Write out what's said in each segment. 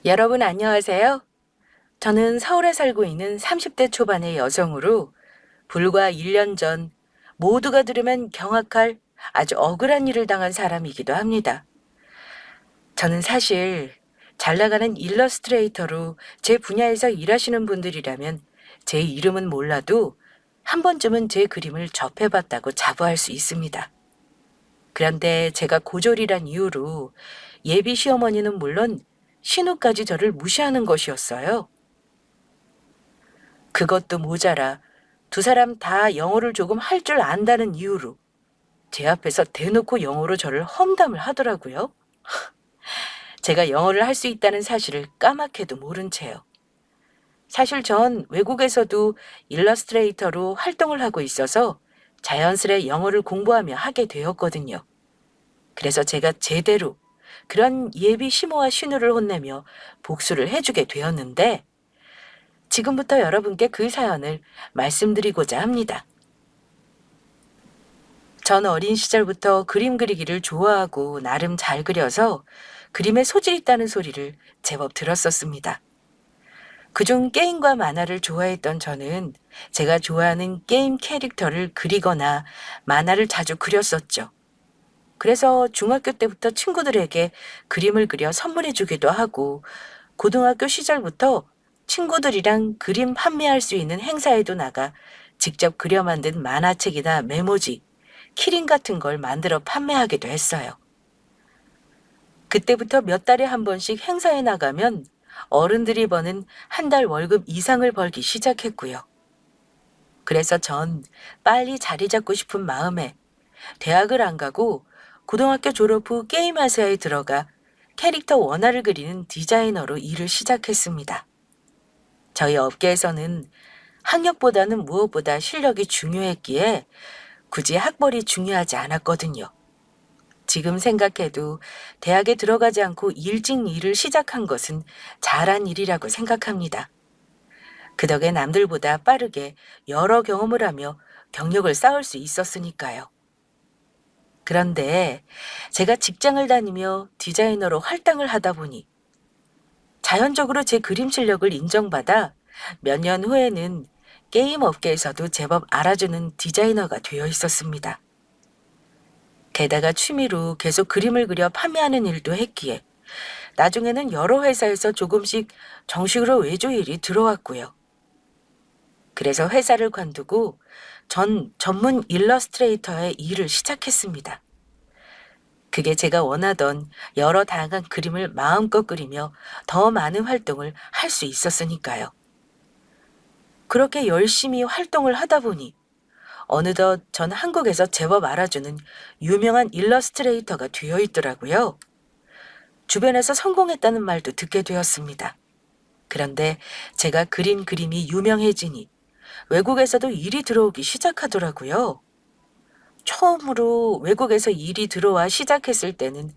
여러분 안녕하세요. 저는 서울에 살고 있는 30대 초반의 여성으로 불과 1년 전 모두가 들으면 경악할 아주 억울한 일을 당한 사람이기도 합니다. 저는 사실 잘 나가는 일러스트레이터로 제 분야에서 일하시는 분들이라면 제 이름은 몰라도 한 번쯤은 제 그림을 접해봤다고 자부할 수 있습니다. 그런데 제가 고졸이란 이유로 예비 시어머니는 물론 신우까지 저를 무시하는 것이었어요. 그것도 모자라 두 사람 다 영어를 조금 할 줄 안다는 이유로 제 앞에서 대놓고 영어로 저를 험담을 하더라고요. 제가 영어를 할 수 있다는 사실을 까맣게도 모른 채요. 사실 전 외국에서도 일러스트레이터로 활동을 하고 있어서 자연스레 영어를 공부하며 하게 되었거든요. 그래서 제가 제대로 그런 예비 시모와 신우를 혼내며 복수를 해주게 되었는데 지금부터 여러분께 그 사연을 말씀드리고자 합니다. 전 어린 시절부터 그림 그리기를 좋아하고 나름 잘 그려서 그림에 소질 있다는 소리를 제법 들었었습니다. 그중 게임과 만화를 좋아했던 저는 제가 좋아하는 게임 캐릭터를 그리거나 만화를 자주 그렸었죠. 그래서 중학교 때부터 친구들에게 그림을 그려 선물해 주기도 하고 고등학교 시절부터 친구들이랑 그림 판매할 수 있는 행사에도 나가 직접 그려 만든 만화책이나 메모지, 키링 같은 걸 만들어 판매하기도 했어요. 그때부터 몇 달에 한 번씩 행사에 나가면 어른들이 버는 한 달 월급 이상을 벌기 시작했고요. 그래서 전 빨리 자리 잡고 싶은 마음에 대학을 안 가고 고등학교 졸업 후 게임 회사에 들어가 캐릭터 원화를 그리는 디자이너로 일을 시작했습니다. 저희 업계에서는 학력보다는 무엇보다 실력이 중요했기에 굳이 학벌이 중요하지 않았거든요. 지금 생각해도 대학에 들어가지 않고 일찍 일을 시작한 것은 잘한 일이라고 생각합니다. 그 덕에 남들보다 빠르게 여러 경험을 하며 경력을 쌓을 수 있었으니까요. 그런데 제가 직장을 다니며 디자이너로 할당을 하다 보니 자연적으로 제 그림 실력을 인정받아 몇 년 후에는 게임 업계에서도 제법 알아주는 디자이너가 되어 있었습니다. 게다가 취미로 계속 그림을 그려 판매하는 일도 했기에 나중에는 여러 회사에서 조금씩 정식으로 외주 일이 들어왔고요. 그래서 회사를 관두고 전 전문 일러스트레이터의 일을 시작했습니다. 그게 제가 원하던 여러 다양한 그림을 마음껏 그리며 더 많은 활동을 할 수 있었으니까요. 그렇게 열심히 활동을 하다 보니 어느덧 전 한국에서 제법 알아주는 유명한 일러스트레이터가 되어 있더라고요. 주변에서 성공했다는 말도 듣게 되었습니다. 그런데 제가 그린 그림이 유명해지니 외국에서도 일이 들어오기 시작하더라고요. 처음으로 외국에서 일이 들어와 시작했을 때는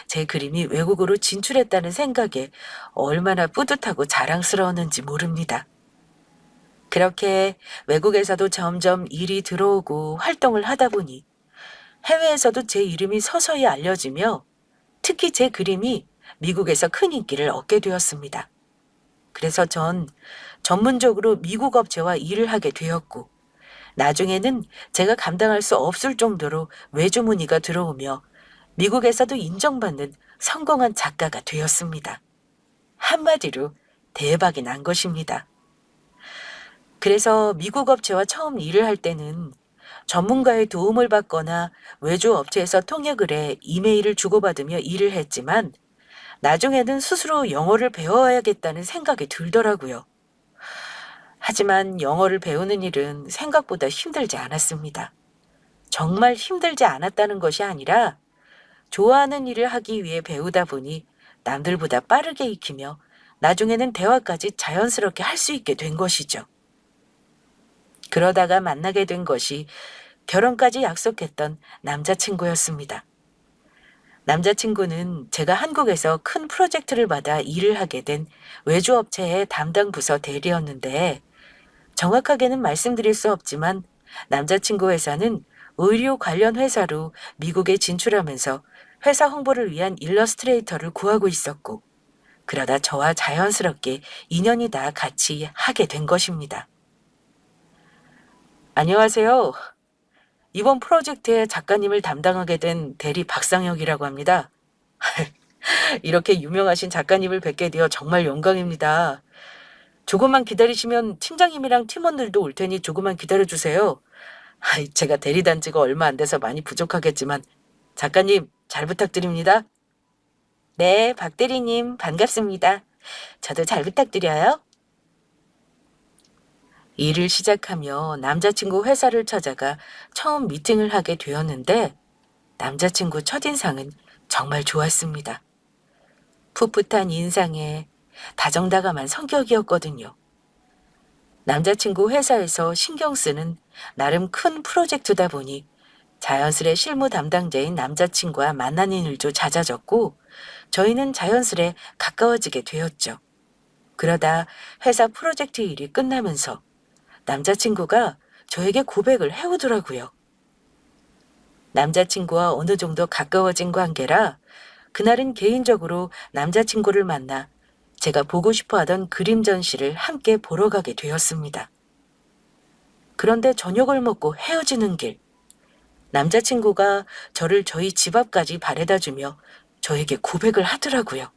제 그림이 외국으로 진출했다는 생각에 얼마나 뿌듯하고 자랑스러웠는지 모릅니다. 그렇게 외국에서도 점점 일이 들어오고 활동을 하다 보니 해외에서도 제 이름이 서서히 알려지며 특히 제 그림이 미국에서 큰 인기를 얻게 되었습니다. 그래서 전 전문적으로 미국 업체와 일을 하게 되었고 나중에는 제가 감당할 수 없을 정도로 외주 문의가 들어오며 미국에서도 인정받는 성공한 작가가 되었습니다. 한마디로 대박이 난 것입니다. 그래서 미국 업체와 처음 일을 할 때는 전문가의 도움을 받거나 외주 업체에서 통역을 해 이메일을 주고받으며 일을 했지만 나중에는 스스로 영어를 배워야겠다는 생각이 들더라고요. 하지만 영어를 배우는 일은 생각보다 힘들지 않았습니다. 정말 힘들지 않았다는 것이 아니라 좋아하는 일을 하기 위해 배우다 보니 남들보다 빠르게 익히며 나중에는 대화까지 자연스럽게 할 수 있게 된 것이죠. 그러다가 만나게 된 것이 결혼까지 약속했던 남자친구였습니다. 남자친구는 제가 한국에서 큰 프로젝트를 받아 일을 하게 된 외주업체의 담당 부서 대리였는데 정확하게는 말씀드릴 수 없지만 남자친구 회사는 의료 관련 회사로 미국에 진출하면서 회사 홍보를 위한 일러스트레이터를 구하고 있었고 그러다 저와 자연스럽게 인연이 다 같이 하게 된 것입니다. 안녕하세요. 이번 프로젝트의 작가님을 담당하게 된 대리 박상혁이라고 합니다. 이렇게 유명하신 작가님을 뵙게 되어 정말 영광입니다. 조금만 기다리시면 팀장님이랑 팀원들도 올 테니 조금만 기다려주세요. 제가 대리 단 지가 얼마 안 돼서 많이 부족하겠지만 작가님 잘 부탁드립니다. 네, 박 대리님 반갑습니다. 저도 잘 부탁드려요. 일을 시작하며 남자친구 회사를 찾아가 처음 미팅을 하게 되었는데 남자친구 첫인상은 정말 좋았습니다. 풋풋한 인상에 다정다감한 성격이었거든요. 남자친구 회사에서 신경 쓰는 나름 큰 프로젝트다 보니 자연스레 실무 담당자인 남자친구와 만나는 일도 잦아졌고 저희는 자연스레 가까워지게 되었죠. 그러다 회사 프로젝트 일이 끝나면서 남자친구가 저에게 고백을 해오더라고요. 남자친구와 어느 정도 가까워진 관계라 그날은 개인적으로 남자친구를 만나 제가 보고 싶어 하던 그림 전시를 함께 보러 가게 되었습니다. 그런데 저녁을 먹고 헤어지는 길, 남자친구가 저를 저희 집 앞까지 바래다 주며 저에게 고백을 하더라고요.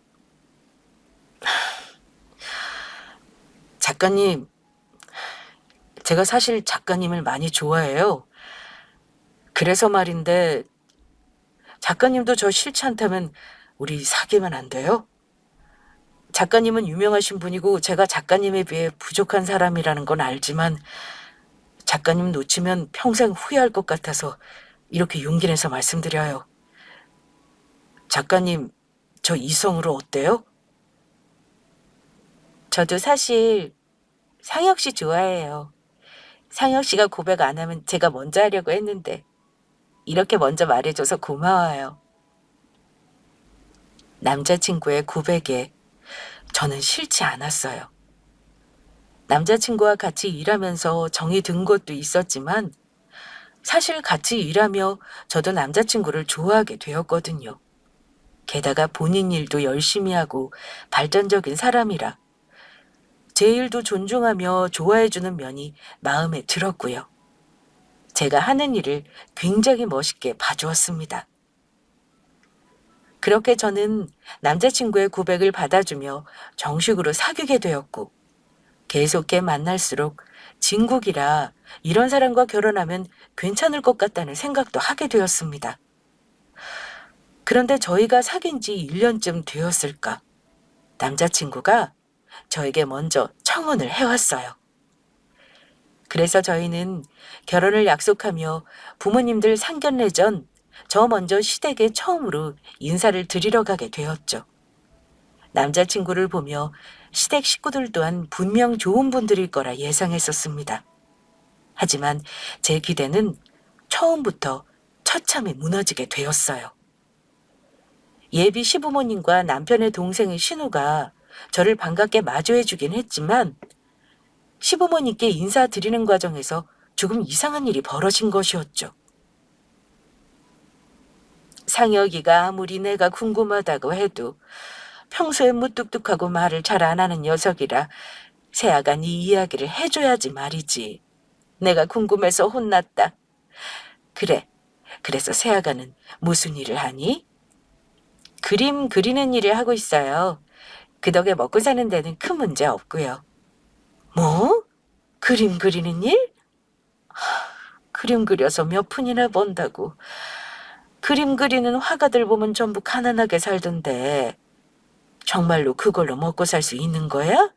작가님, 제가 사실 작가님을 많이 좋아해요. 그래서 말인데 작가님도 저 싫지 않다면 우리 사귀면 안 돼요? 작가님은 유명하신 분이고 제가 작가님에 비해 부족한 사람이라는 건 알지만 작가님 놓치면 평생 후회할 것 같아서 이렇게 용기 내서 말씀드려요. 작가님, 저 이성으로 어때요? 저도 사실 상혁 씨 좋아해요. 상혁 씨가 고백 안 하면 제가 먼저 하려고 했는데 이렇게 먼저 말해줘서 고마워요. 남자친구의 고백에 저는 싫지 않았어요. 남자친구와 같이 일하면서 정이 든 것도 있었지만 사실 같이 일하며 저도 남자친구를 좋아하게 되었거든요. 게다가 본인 일도 열심히 하고 발전적인 사람이라 제 일도 존중하며 좋아해주는 면이 마음에 들었고요. 제가 하는 일을 굉장히 멋있게 봐주었습니다. 그렇게 저는 남자친구의 고백을 받아주며 정식으로 사귀게 되었고 계속해 만날수록 진국이라 이런 사람과 결혼하면 괜찮을 것 같다는 생각도 하게 되었습니다. 그런데 저희가 사귄 지 1년쯤 되었을까? 남자친구가 저에게 먼저 청혼을 해왔어요. 그래서 저희는 결혼을 약속하며 부모님들 상견례 전 저 먼저 시댁에 처음으로 인사를 드리러 가게 되었죠. 남자친구를 보며 시댁 식구들 또한 분명 좋은 분들일 거라 예상했었습니다. 하지만 제 기대는 처음부터 처참히 무너지게 되었어요. 예비 시부모님과 남편의 동생의 신우가 저를 반갑게 마주해주긴 했지만 시부모님께 인사드리는 과정에서 조금 이상한 일이 벌어진 것이었죠. 상혁이가 아무리 내가 궁금하다고 해도 평소에 무뚝뚝하고 말을 잘 안 하는 녀석이라 세아가 네 이야기를 해줘야지 말이지. 내가 궁금해서 혼났다. 그래, 그래서 세아가는 무슨 일을 하니? 그림 그리는 일을 하고 있어요. 그 덕에 먹고 사는 데는 큰 문제 없고요. 뭐? 그림 그리는 일? 그림 그려서 몇 푼이나 번다고. 그림 그리는 화가들 보면 전부 가난하게 살던데 정말로 그걸로 먹고 살 수 있는 거야?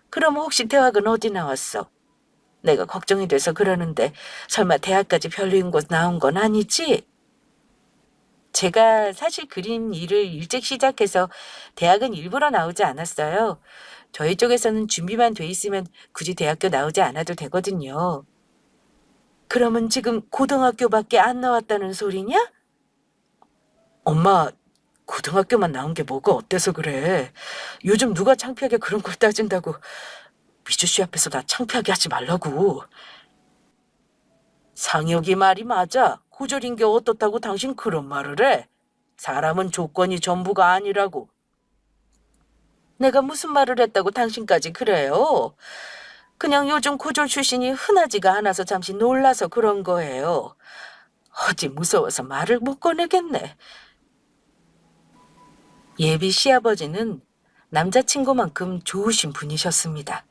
그럼 혹시 대학은 어디 나왔어? 내가 걱정이 돼서 그러는데 설마 대학까지 별로인 곳 나온 건 아니지? 제가 사실 그림 일을 일찍 시작해서 대학은 일부러 나오지 않았어요. 저희 쪽에서는 준비만 돼 있으면 굳이 대학교 나오지 않아도 되거든요. 그러면 지금 고등학교밖에 안 나왔다는 소리냐? 엄마, 고등학교만 나온 게 뭐가 어때서 그래? 요즘 누가 창피하게 그런 걸 따진다고. 미주 씨 앞에서 나 창피하게 하지 말라고. 상혁이 말이 맞아. 고졸인 게 어떻다고 당신 그런 말을 해? 사람은 조건이 전부가 아니라고. 내가 무슨 말을 했다고 당신까지 그래요? 그냥 요즘 고졸 출신이 흔하지가 않아서 잠시 놀라서 그런 거예요. 어디 무서워서 말을 못 꺼내겠네. 예비 시아버지는 남자친구만큼 좋으신 분이셨습니다.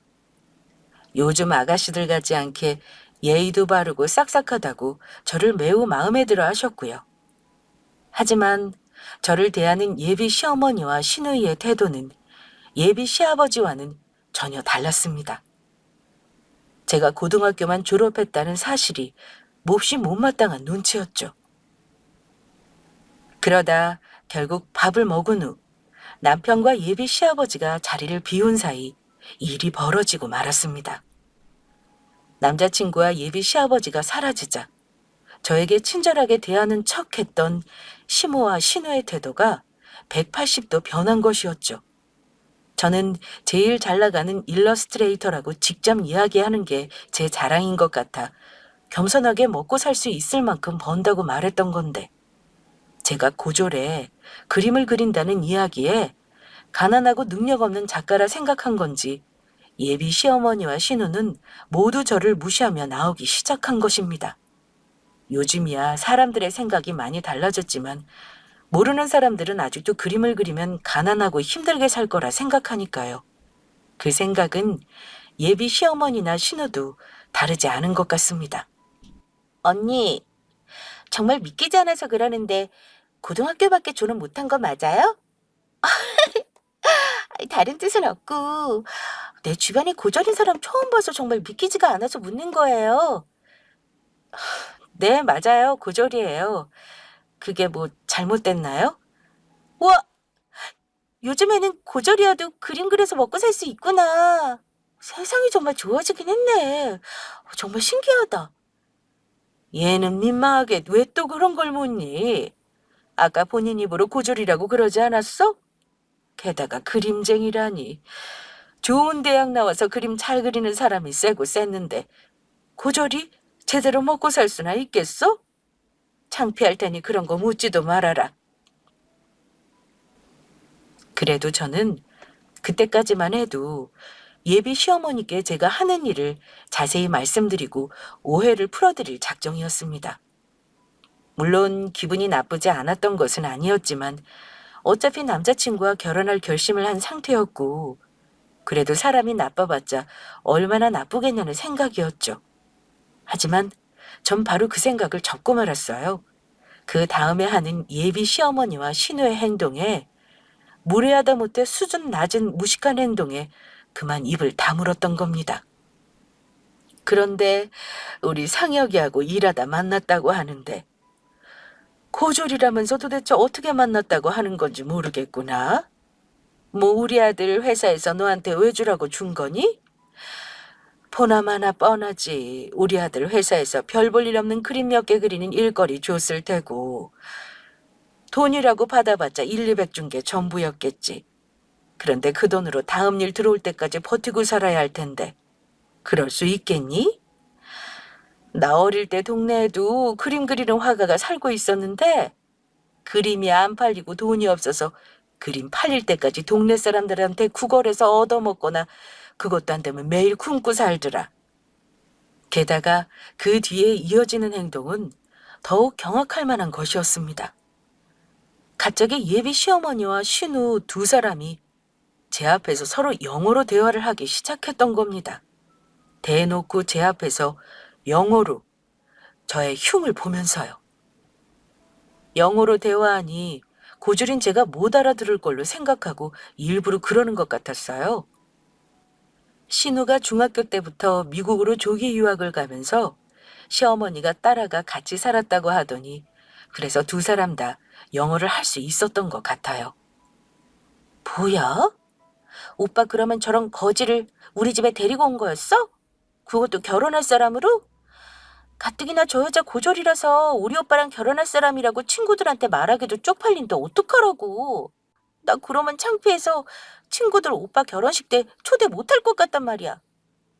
요즘 아가씨들 같지 않게 예의도 바르고 싹싹하다고 저를 매우 마음에 들어 하셨고요. 하지만 저를 대하는 예비 시어머니와 시누이의 태도는 예비 시아버지와는 전혀 달랐습니다. 제가 고등학교만 졸업했다는 사실이 몹시 못마땅한 눈치였죠. 그러다 결국 밥을 먹은 후 남편과 예비 시아버지가 자리를 비운 사이 일이 벌어지고 말았습니다. 남자친구와 예비 시아버지가 사라지자 저에게 친절하게 대하는 척했던 시모와 시누의 태도가 180도 변한 것이었죠. 저는 제일 잘 나가는 일러스트레이터라고 직접 이야기하는 게 제 자랑인 것 같아 겸손하게 먹고 살 수 있을 만큼 번다고 말했던 건데, 제가 고졸에 그림을 그린다는 이야기에 가난하고 능력 없는 작가라 생각한 건지 예비 시어머니와 시누는 모두 저를 무시하며 나오기 시작한 것입니다. 요즘이야 사람들의 생각이 많이 달라졌지만 모르는 사람들은 아직도 그림을 그리면 가난하고 힘들게 살 거라 생각하니까요. 그 생각은 예비 시어머니나 시누도 다르지 않은 것 같습니다. 언니, 정말 믿기지 않아서 그러는데 고등학교밖에 졸업 못한 거 맞아요? 다른 뜻은 없고 내 주변에 고졸인 사람 처음 봐서 정말 믿기지가 않아서 묻는 거예요. 네, 맞아요. 고졸이에요. 그게 뭐 잘못됐나요? 우와, 요즘에는 고졸이어도 그림 그려서 먹고 살 수 있구나. 세상이 정말 좋아지긴 했네. 정말 신기하다. 얘는 민망하게 왜 또 그런 걸 묻니? 아까 본인 입으로 고졸이라고 그러지 않았어? 게다가 그림쟁이라니. 좋은 대학 나와서 그림 잘 그리는 사람이 세고 셌는데 고졸이 제대로 먹고 살 수나 있겠어? 창피할 테니 그런 거 묻지도 말아라. 그래도 저는 그때까지만 해도 예비 시어머니께 제가 하는 일을 자세히 말씀드리고 오해를 풀어드릴 작정이었습니다. 물론 기분이 나쁘지 않았던 것은 아니었지만 어차피 남자친구와 결혼할 결심을 한 상태였고, 그래도 사람이 나빠봤자 얼마나 나쁘겠냐는 생각이었죠. 하지만 전 바로 그 생각을 접고 말았어요. 그 다음에 하는 예비 시어머니와 시누의 행동에, 무례하다 못해 수준 낮은 무식한 행동에 그만 입을 다물었던 겁니다. 그런데 우리 상혁이하고 일하다 만났다고 하는데, 고졸이라면서 도대체 어떻게 만났다고 하는 건지 모르겠구나. 뭐 우리 아들 회사에서 너한테 왜 주라고 준 거니? 보나마나 뻔하지. 우리 아들 회사에서 별 볼 일 없는 그림 몇 개 그리는 일거리 줬을 테고, 돈이라고 받아봤자 1, 200 준 게 전부였겠지. 그런데 그 돈으로 다음 일 들어올 때까지 버티고 살아야 할 텐데 그럴 수 있겠니? 나 어릴 때 동네에도 그림 그리는 화가가 살고 있었는데 그림이 안 팔리고 돈이 없어서 그림 팔릴 때까지 동네 사람들한테 구걸해서 얻어먹거나 그것도 안 되면 매일 굶고 살더라. 게다가 그 뒤에 이어지는 행동은 더욱 경악할 만한 것이었습니다. 갑자기 예비 시어머니와 신우 두 사람이 제 앞에서 서로 영어로 대화를 하기 시작했던 겁니다. 대놓고 제 앞에서 영어로 저의 흉을 보면서요. 영어로 대화하니 고졸인 제가 못 알아들을 걸로 생각하고 일부러 그러는 것 같았어요. 신우가 중학교 때부터 미국으로 조기 유학을 가면서 시어머니가 따라가 같이 살았다고 하더니 그래서 두 사람 다 영어를 할 수 있었던 것 같아요. 뭐야? 오빠 그러면 저런 거지를 우리 집에 데리고 온 거였어? 그것도 결혼할 사람으로? 가뜩이나 저 여자 고졸이라서 우리 오빠랑 결혼할 사람이라고 친구들한테 말하기도 쪽팔린데 어떡하라고. 나 그러면 창피해서 친구들 오빠 결혼식 때 초대 못할 것 같단 말이야.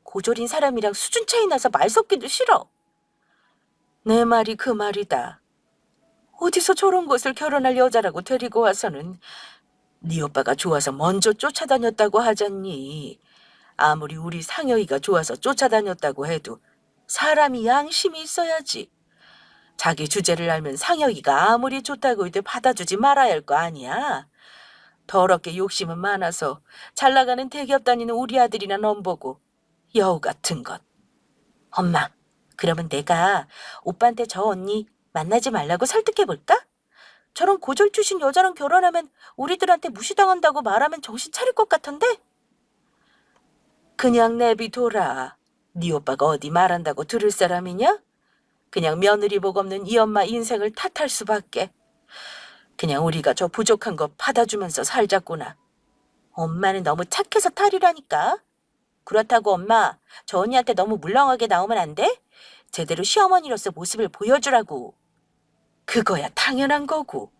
고졸인 사람이랑 수준 차이 나서 말 섞기도 싫어. 내 말이 그 말이다. 어디서 저런 것을 결혼할 여자라고 데리고 와서는 네 오빠가 좋아서 먼저 쫓아다녔다고 하잖니. 아무리 우리 상혁이가 좋아서 쫓아다녔다고 해도 사람이 양심이 있어야지. 자기 주제를 알면 상혁이가 아무리 좋다고 해도 받아주지 말아야 할 거 아니야. 더럽게 욕심은 많아서 잘 나가는 대기업 다니는 우리 아들이나 넘보고 여우 같은 것. 엄마, 그러면 내가 오빠한테 저 언니 만나지 말라고 설득해볼까? 저런 고졸 출신 여자랑 결혼하면 우리들한테 무시당한다고 말하면 정신 차릴 것 같은데? 그냥 내비둬라. 네 오빠가 어디 말한다고 들을 사람이냐? 그냥 며느리 복 없는 이 엄마 인생을 탓할 수밖에. 그냥 우리가 저 부족한 거 받아주면서 살자꾸나. 엄마는 너무 착해서 탈이라니까. 그렇다고 엄마, 저 언니한테 너무 물렁하게 나오면 안 돼? 제대로 시어머니로서 모습을 보여주라고. 그거야 당연한 거고.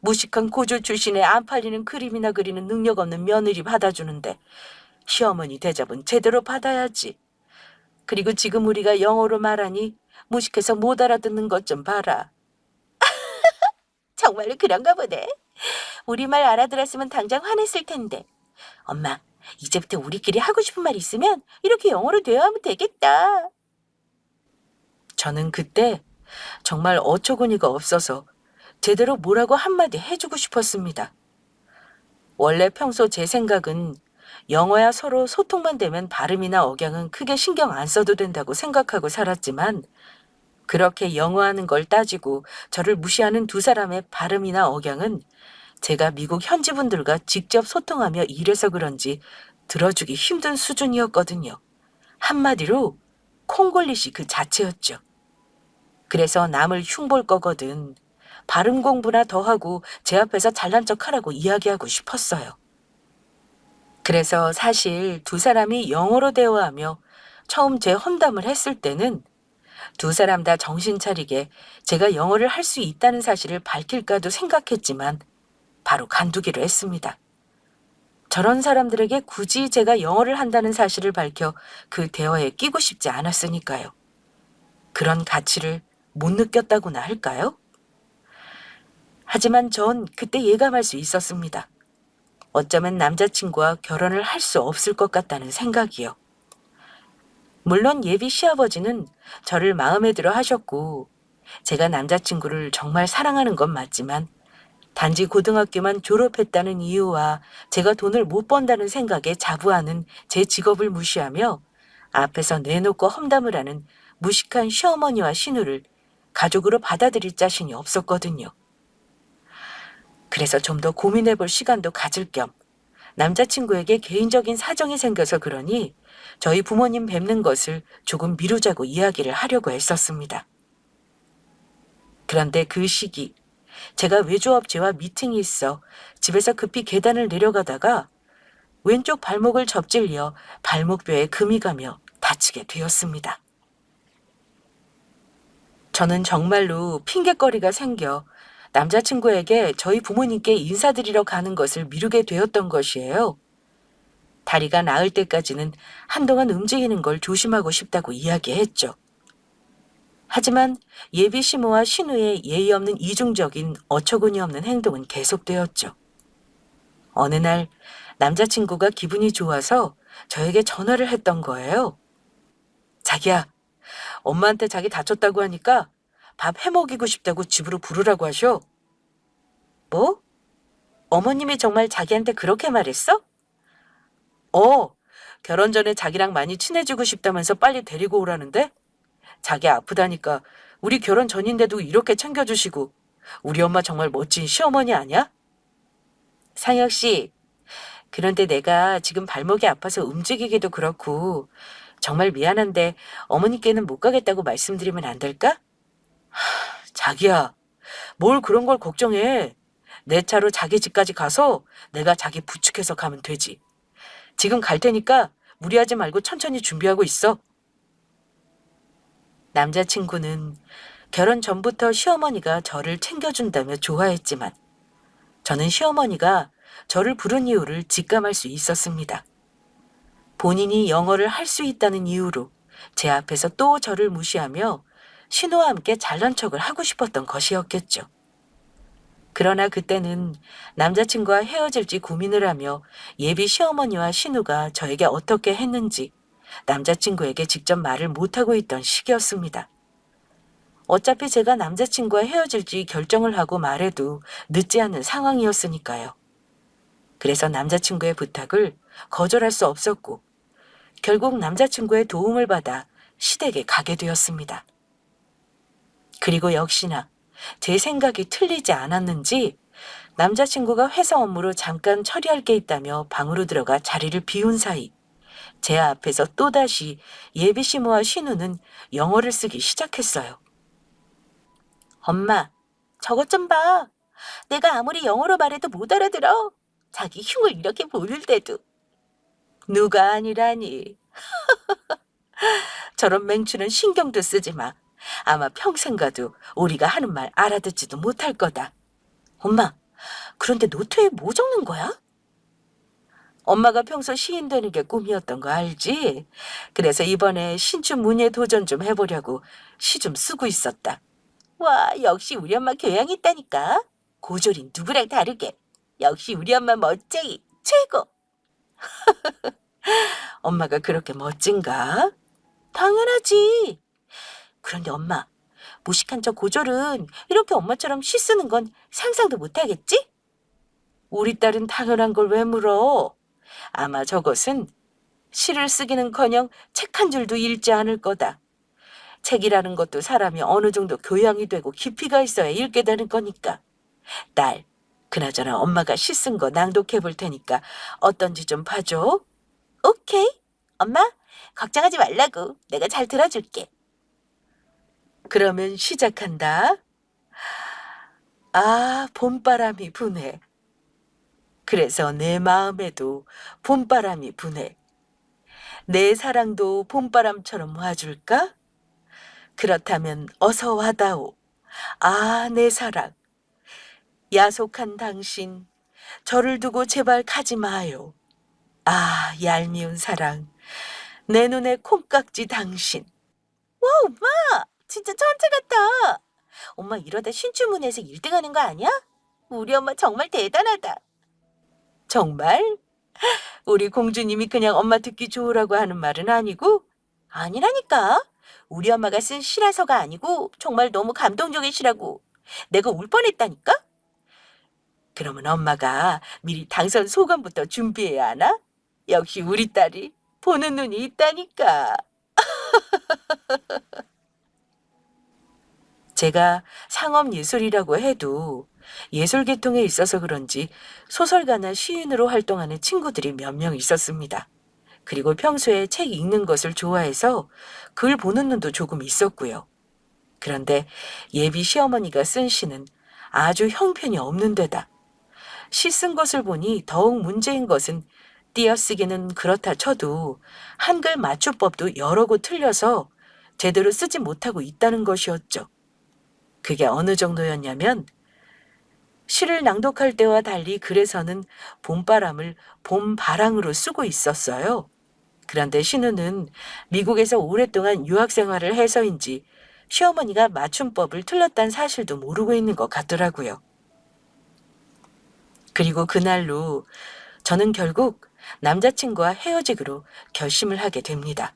무식한 고졸 출신에 안 팔리는 그림이나 그리는 능력 없는 며느리 받아주는데 시어머니 대접은 제대로 받아야지. 그리고 지금 우리가 영어로 말하니 무식해서 못 알아듣는 것 좀 봐라. 정말로 그런가 보네. 우리말 알아들었으면 당장 화냈을 텐데. 엄마, 이제부터 우리끼리 하고 싶은 말 있으면 이렇게 영어로 대화하면 되겠다. 저는 그때 정말 어처구니가 없어서 제대로 뭐라고 한마디 해주고 싶었습니다. 원래 평소 제 생각은 영어야 서로 소통만 되면 발음이나 억양은 크게 신경 안 써도 된다고 생각하고 살았지만 그렇게 영어하는 걸 따지고 저를 무시하는 두 사람의 발음이나 억양은 제가 미국 현지 분들과 직접 소통하며 일해서 그런지 들어주기 힘든 수준이었거든요. 한마디로 콩글리시 그 자체였죠. 그래서 남을 흉볼 거거든 발음 공부나 더 하고 제 앞에서 잘난 척 하라고 이야기하고 싶었어요. 그래서 사실 두 사람이 영어로 대화하며 처음 제 험담을 했을 때는 두 사람 다 정신 차리게 제가 영어를 할 수 있다는 사실을 밝힐까도 생각했지만 바로 간두기로 했습니다. 저런 사람들에게 굳이 제가 영어를 한다는 사실을 밝혀 그 대화에 끼고 싶지 않았으니까요. 그런 가치를 못 느꼈다고나 할까요? 하지만 전 그때 예감할 수 있었습니다. 어쩌면 남자친구와 결혼을 할 수 없을 것 같다는 생각이요. 물론 예비 시아버지는 저를 마음에 들어 하셨고 제가 남자친구를 정말 사랑하는 건 맞지만 단지 고등학교만 졸업했다는 이유와 제가 돈을 못 번다는 생각에 자부하는 제 직업을 무시하며 앞에서 내놓고 험담을 하는 무식한 시어머니와 시누를 가족으로 받아들일 자신이 없었거든요. 그래서 좀 더 고민해 볼 시간도 가질 겸 남자친구에게 개인적인 사정이 생겨서 그러니 저희 부모님 뵙는 것을 조금 미루자고 이야기를 하려고 했었습니다. 그런데 그 시기 제가 외주업체와 미팅이 있어 집에서 급히 계단을 내려가다가 왼쪽 발목을 접질려 발목뼈에 금이 가며 다치게 되었습니다. 저는 정말로 핑곗거리가 생겨 남자친구에게 저희 부모님께 인사드리러 가는 것을 미루게 되었던 것이에요. 다리가 나을 때까지는 한동안 움직이는 걸 조심하고 싶다고 이야기했죠. 하지만 예비 시모와 신우의 예의 없는 이중적인 어처구니 없는 행동은 계속되었죠. 어느 날 남자친구가 기분이 좋아서 저에게 전화를 했던 거예요. 자기야, 엄마한테 자기 다쳤다고 하니까 밥 해먹이고 싶다고 집으로 부르라고 하셔. 뭐? 어머님이 정말 자기한테 그렇게 말했어? 결혼 전에 자기랑 많이 친해지고 싶다면서 빨리 데리고 오라는데? 자기 아프다니까 우리 결혼 전인데도 이렇게 챙겨주시고 우리 엄마 정말 멋진 시어머니 아니야? 상혁 씨, 그런데 내가 지금 발목이 아파서 움직이기도 그렇고 정말 미안한데 어머니께는 못 가겠다고 말씀드리면 안 될까? 자기야, 뭘 그런 걸 걱정해. 내 차로 자기 집까지 가서 내가 자기 부축해서 가면 되지. 지금 갈 테니까 무리하지 말고 천천히 준비하고 있어. 남자친구는 결혼 전부터 시어머니가 저를 챙겨준다며 좋아했지만 저는 시어머니가 저를 부른 이유를 직감할 수 있었습니다. 본인이 영어를 할 수 있다는 이유로 제 앞에서 또 저를 무시하며 신우와 함께 잘난 척을 하고 싶었던 것이었겠죠. 그러나 그때는 남자친구와 헤어질지 고민을 하며 예비 시어머니와 신우가 저에게 어떻게 했는지 남자친구에게 직접 말을 못하고 있던 시기였습니다. 어차피 제가 남자친구와 헤어질지 결정을 하고 말해도 늦지 않은 상황이었으니까요. 그래서 남자친구의 부탁을 거절할 수 없었고 결국 남자친구의 도움을 받아 시댁에 가게 되었습니다. 그리고 역시나 제 생각이 틀리지 않았는지 남자친구가 회사 업무로 잠깐 처리할 게 있다며 방으로 들어가 자리를 비운 사이 제 앞에서 또다시 예비시모와 신우는 영어를 쓰기 시작했어요. 엄마, 저것 좀 봐. 내가 아무리 영어로 말해도 못 알아들어. 자기 흉을 이렇게 보일 때도. 누가 아니라니. 저런 맹추는 신경도 쓰지 마. 아마 평생 가도 우리가 하는 말 알아듣지도 못할 거다. 엄마, 그런데 노트에 뭐 적는 거야? 엄마가 평소 시인 되는 게 꿈이었던 거 알지? 그래서 이번에 신춘 문예 도전 좀 해보려고 시 좀 쓰고 있었다. 와, 역시 우리 엄마 교양 있다니까. 고졸인 누구랑 다르게. 역시 우리 엄마 멋쟁이 최고. 엄마가 그렇게 멋진가? 당연하지. 그런데 엄마, 무식한 저 고졸은 이렇게 엄마처럼 시 쓰는 건 상상도 못하겠지? 우리 딸은 당연한 걸 왜 물어? 아마 저것은 시를 쓰기는커녕 책 한 줄도 읽지 않을 거다. 책이라는 것도 사람이 어느 정도 교양이 되고 깊이가 있어야 읽게 되는 거니까. 딸, 그나저나 엄마가 시 쓴 거 낭독해 볼 테니까 어떤지 좀 봐줘. 오케이. 엄마, 걱정하지 말라고. 내가 잘 들어줄게. 그러면 시작한다. 아, 봄바람이 부네. 그래서 내 마음에도 봄바람이 부네. 내 사랑도 봄바람처럼 와줄까? 그렇다면 어서 와다오. 아, 내 사랑. 야속한 당신, 저를 두고 제발 가지 마요. 아, 얄미운 사랑. 내 눈에 콩깍지 당신. 와, 엄마! 진짜 천재 같다. 엄마 이러다 신춘문예에서 1등 하는 거 아니야? 우리 엄마 정말 대단하다. 정말? 우리 공주님이 그냥 엄마 듣기 좋으라고 하는 말은 아니고? 아니라니까. 우리 엄마가 쓴 시라서가 아니고 정말 너무 감동적인 시라고. 내가 울 뻔했다니까? 그러면 엄마가 미리 당선 소감부터 준비해야 하나? 역시 우리 딸이 보는 눈이 있다니까. 제가 상업예술이라고 해도 예술 계통에 있어서 그런지 소설가나 시인으로 활동하는 친구들이 몇 명 있었습니다. 그리고 평소에 책 읽는 것을 좋아해서 글 보는 눈도 조금 있었고요. 그런데 예비 시어머니가 쓴 시는 아주 형편이 없는 데다 시 쓴 것을 보니 더욱 문제인 것은 띄어쓰기는 그렇다 쳐도 한글 맞춤법도 여러 곳 틀려서 제대로 쓰지 못하고 있다는 것이었죠. 그게 어느 정도였냐면 시를 낭독할 때와 달리 글에서는 봄바람을 봄바랑으로 쓰고 있었어요. 그런데 신우는 미국에서 오랫동안 유학 생활을 해서인지 시어머니가 맞춤법을 틀렸다는 사실도 모르고 있는 것 같더라고요. 그리고 그날로 저는 결국 남자친구와 헤어지기로 결심을 하게 됩니다.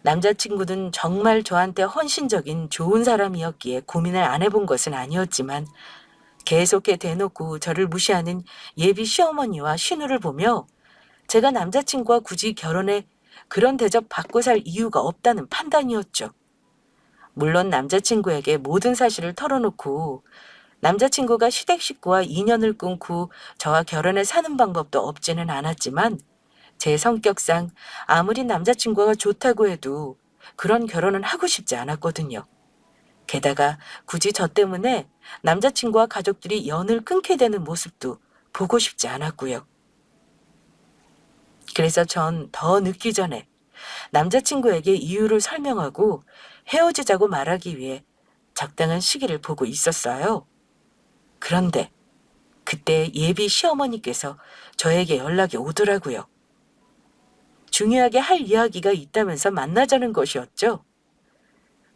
남자친구는 정말 저한테 헌신적인 좋은 사람이었기에 고민을 안 해본 것은 아니었지만 계속해 대놓고 저를 무시하는 예비 시어머니와 신우를 보며 제가 남자친구와 굳이 결혼해 그런 대접 받고 살 이유가 없다는 판단이었죠. 물론 남자친구에게 모든 사실을 털어놓고 남자친구가 시댁 식구와 인연을 끊고 저와 결혼해 사는 방법도 없지는 않았지만 제 성격상 아무리 남자친구가 좋다고 해도 그런 결혼은 하고 싶지 않았거든요. 게다가 굳이 저 때문에 남자친구와 가족들이 연을 끊게 되는 모습도 보고 싶지 않았고요. 그래서 전 더 늦기 전에 남자친구에게 이유를 설명하고 헤어지자고 말하기 위해 적당한 시기를 보고 있었어요. 그런데 그때 예비 시어머니께서 저에게 연락이 오더라고요. 중요하게 할 이야기가 있다면서 만나자는 것이었죠.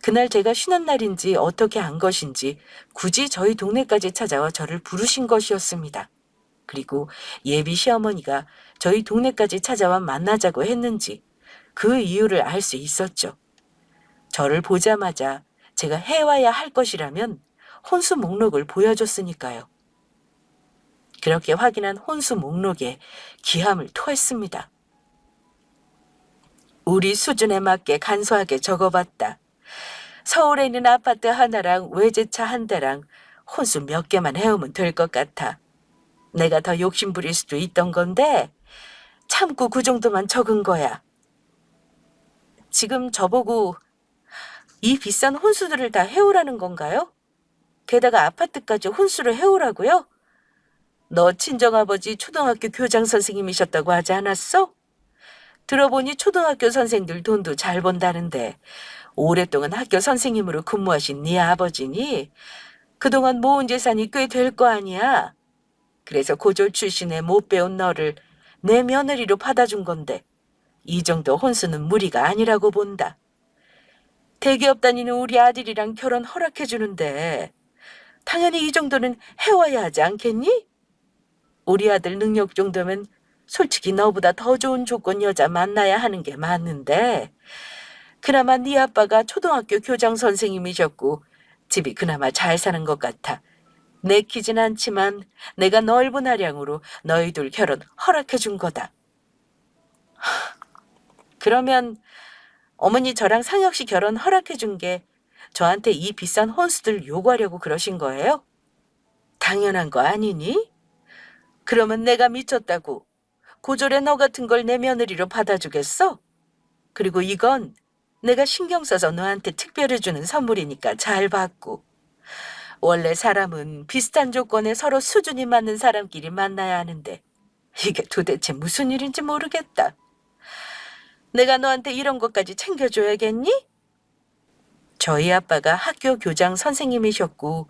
그날 제가 쉬는 날인지 어떻게 한 것인지 굳이 저희 동네까지 찾아와 저를 부르신 것이었습니다. 그리고 예비 시어머니가 저희 동네까지 찾아와 만나자고 했는지 그 이유를 알 수 있었죠. 저를 보자마자 제가 해와야 할 것이라면 혼수 목록을 보여줬으니까요. 그렇게 확인한 혼수 목록에 기함을 토했습니다. 우리 수준에 맞게 간소하게 적어봤다. 서울에 있는 아파트 하나랑 외제차 한 대랑 혼수 몇 개만 해오면 될 것 같아. 내가 더 욕심 부릴 수도 있던 건데 참고 그 정도만 적은 거야. 지금 저보고 이 비싼 혼수들을 다 해오라는 건가요? 게다가 아파트까지 혼수를 해오라고요? 너 친정아버지 초등학교 교장 선생님이셨다고 하지 않았어? 들어보니 초등학교 선생들 돈도 잘 번다는데 오랫동안 학교 선생님으로 근무하신 네 아버지니 그동안 모은 재산이 꽤 될 거 아니야. 그래서 고졸 출신에 못 배운 너를 내 며느리로 받아준 건데 이 정도 혼수는 무리가 아니라고 본다. 대기업 다니는 우리 아들이랑 결혼 허락해주는데 당연히 이 정도는 해와야 하지 않겠니? 우리 아들 능력 정도면 솔직히 너보다 더 좋은 조건 여자 만나야 하는 게 맞는데 그나마 네 아빠가 초등학교 교장 선생님이셨고 집이 그나마 잘 사는 것 같아. 내키진 않지만 내가 넓은 아량으로 너희 둘 결혼 허락해준 거다. 그러면 어머니 저랑 상혁 씨 결혼 허락해준 게 저한테 이 비싼 혼수들 요구하려고 그러신 거예요? 당연한 거 아니니? 그러면 내가 미쳤다고 고졸에 너 같은 걸 내 며느리로 받아주겠어? 그리고 이건 내가 신경 써서 너한테 특별히 주는 선물이니까 잘 받고. 원래 사람은 비슷한 조건에 서로 수준이 맞는 사람끼리 만나야 하는데 이게 도대체 무슨 일인지 모르겠다. 내가 너한테 이런 것까지 챙겨줘야겠니? 저희 아빠가 학교 교장 선생님이셨고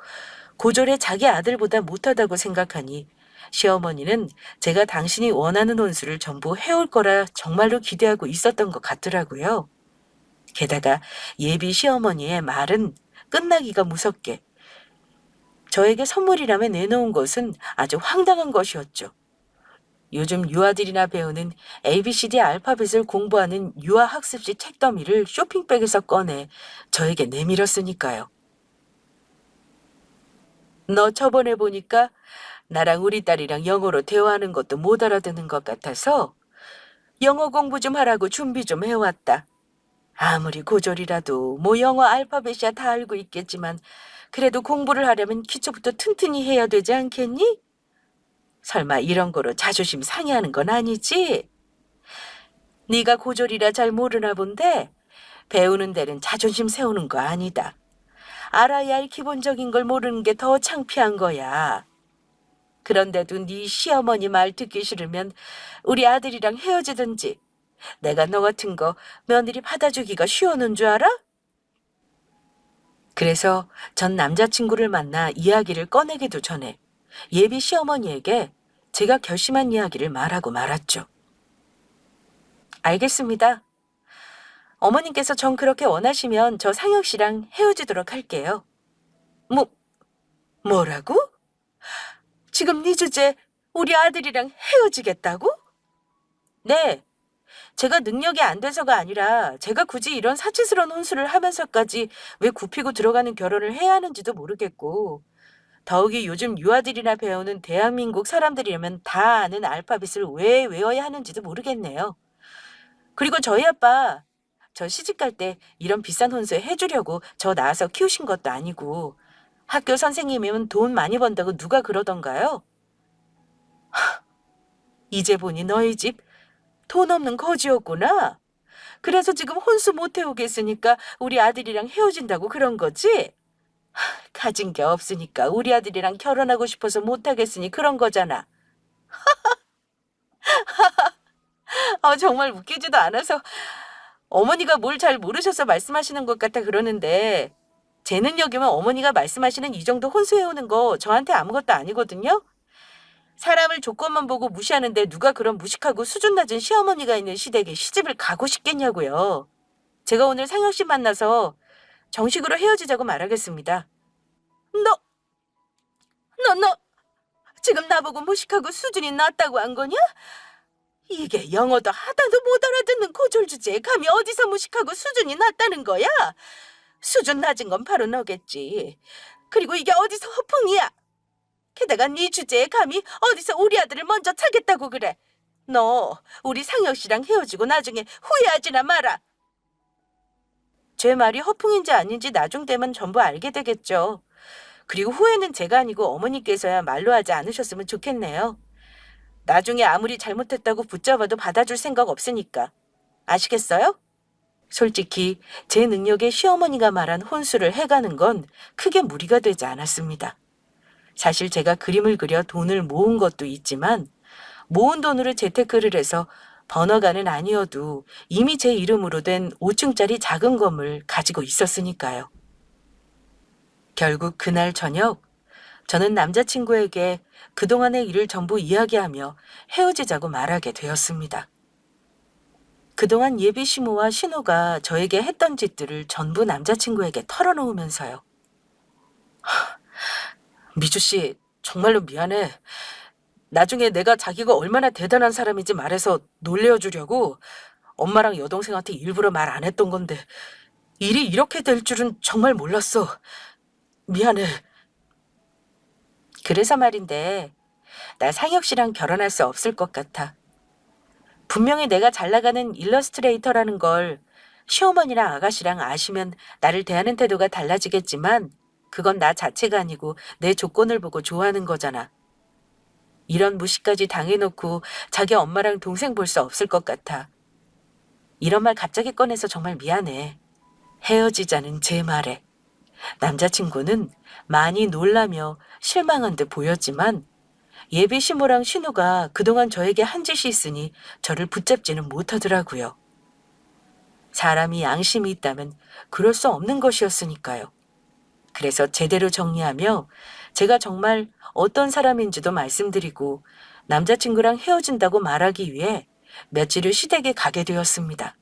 고졸에 자기 아들보다 못하다고 생각하니 시어머니는 제가 당신이 원하는 혼수를 전부 해올 거라 정말로 기대하고 있었던 것 같더라고요. 게다가 예비 시어머니의 말은 끝나기가 무섭게 저에게 선물이라며 내놓은 것은 아주 황당한 것이었죠. 요즘 유아들이나 배우는 ABCD 알파벳을 공부하는 유아학습지 책더미를 쇼핑백에서 꺼내 저에게 내밀었으니까요. 너 저번에 보니까 나랑 우리 딸이랑 영어로 대화하는 것도 못 알아듣는 것 같아서 영어 공부 좀 하라고 준비 좀 해왔다. 아무리 고졸이라도 뭐 영어 알파벳이야 다 알고 있겠지만 그래도 공부를 하려면 기초부터 튼튼히 해야 되지 않겠니? 설마 이런 거로 자존심 상해하는 건 아니지? 네가 고졸이라 잘 모르나 본데 배우는 데는 자존심 세우는 거 아니다. 알아야 할 기본적인 걸 모르는 게 더 창피한 거야. 그런데도 네 시어머니 말 듣기 싫으면 우리 아들이랑 헤어지든지 내가 너 같은 거 며느리 받아주기가 쉬워는 줄 알아? 그래서 전 남자친구를 만나 이야기를 꺼내기도 전에 예비 시어머니에게 제가 결심한 이야기를 말하고 말았죠. 알겠습니다. 어머님께서 전 그렇게 원하시면 저 상혁 씨랑 헤어지도록 할게요. 뭐라고? 지금 네 주제 우리 아들이랑 헤어지겠다고? 네. 제가 능력이 안 돼서가 아니라 제가 굳이 이런 사치스러운 혼수를 하면서까지 왜 굽히고 들어가는 결혼을 해야 하는지도 모르겠고 더욱이 요즘 유아들이나 배우는 대한민국 사람들이라면 다 아는 알파벳을 왜 외워야 하는지도 모르겠네요. 그리고 저희 아빠 저 시집갈 때 이런 비싼 혼수 해주려고 저 낳아서 키우신 것도 아니고 학교 선생님이면 돈 많이 번다고 누가 그러던가요? 이제 보니 너희 집 돈 없는 거지였구나. 그래서 지금 혼수 못 해오겠으니까 우리 아들이랑 헤어진다고 그런 거지? 가진 게 없으니까 우리 아들이랑 결혼하고 싶어서 못하겠으니 그런 거잖아. 정말 웃기지도 않아서 어머니가 뭘 잘 모르셔서 말씀하시는 것 같아 그러는데 제 능력이면 어머니가 말씀하시는 이 정도 혼수해오는 거 저한테 아무것도 아니거든요. 사람을 조건만 보고 무시하는데 누가 그런 무식하고 수준 낮은 시어머니가 있는 시댁에 시집을 가고 싶겠냐고요. 제가 오늘 상혁 씨 만나서 정식으로 헤어지자고 말하겠습니다. 너, 너 지금 나보고 무식하고 수준이 낮다고 한 거냐? 이게 영어도 하나도 못 알아듣는 고졸 주제에 감히 어디서 무식하고 수준이 낮다는 거야? 수준 낮은 건 바로 너겠지. 그리고 이게 어디서 허풍이야? 게다가 네 주제에 감히 어디서 우리 아들을 먼저 차겠다고 그래. 너 우리 상혁 씨랑 헤어지고 나중에 후회하지나 마라. 제 말이 허풍인지 아닌지 나중 되면 전부 알게 되겠죠. 그리고 후회는 제가 아니고 어머니께서야 말로 하지 않으셨으면 좋겠네요. 나중에 아무리 잘못했다고 붙잡아도 받아줄 생각 없으니까. 아시겠어요? 솔직히 제 능력에 시어머니가 말한 혼수를 해가는 건 크게 무리가 되지 않았습니다. 사실 제가 그림을 그려 돈을 모은 것도 있지만 모은 돈으로 재테크를 해서 번화가는 아니어도 이미 제 이름으로 된 5층짜리 작은 건물 가지고 있었으니까요. 결국 그날 저녁 저는 남자친구에게 그동안의 일을 전부 이야기하며 헤어지자고 말하게 되었습니다. 그동안 예비 시모와 신호가 저에게 했던 짓들을 전부 남자친구에게 털어놓으면서요. 미주 씨, 정말로 미안해. 나중에 내가 자기가 얼마나 대단한 사람인지 말해서 놀려주려고 엄마랑 여동생한테 일부러 말 안 했던 건데 일이 이렇게 될 줄은 정말 몰랐어. 미안해. 그래서 말인데 나 상혁 씨랑 결혼할 수 없을 것 같아. 분명히 내가 잘 나가는 일러스트레이터라는 걸 시어머니랑 아가씨랑 아시면 나를 대하는 태도가 달라지겠지만 그건 나 자체가 아니고 내 조건을 보고 좋아하는 거잖아. 이런 무시까지 당해놓고 자기 엄마랑 동생 볼 수 없을 것 같아. 이런 말 갑자기 꺼내서 정말 미안해. 헤어지자는 제 말에 남자친구는 많이 놀라며 실망한 듯 보였지만 예비 시모랑 신우가 그동안 저에게 한 짓이 있으니 저를 붙잡지는 못하더라고요. 사람이 양심이 있다면 그럴 수 없는 것이었으니까요. 그래서 제대로 정리하며 제가 정말 어떤 사람인지도 말씀드리고 남자친구랑 헤어진다고 말하기 위해 며칠을 시댁에 가게 되었습니다.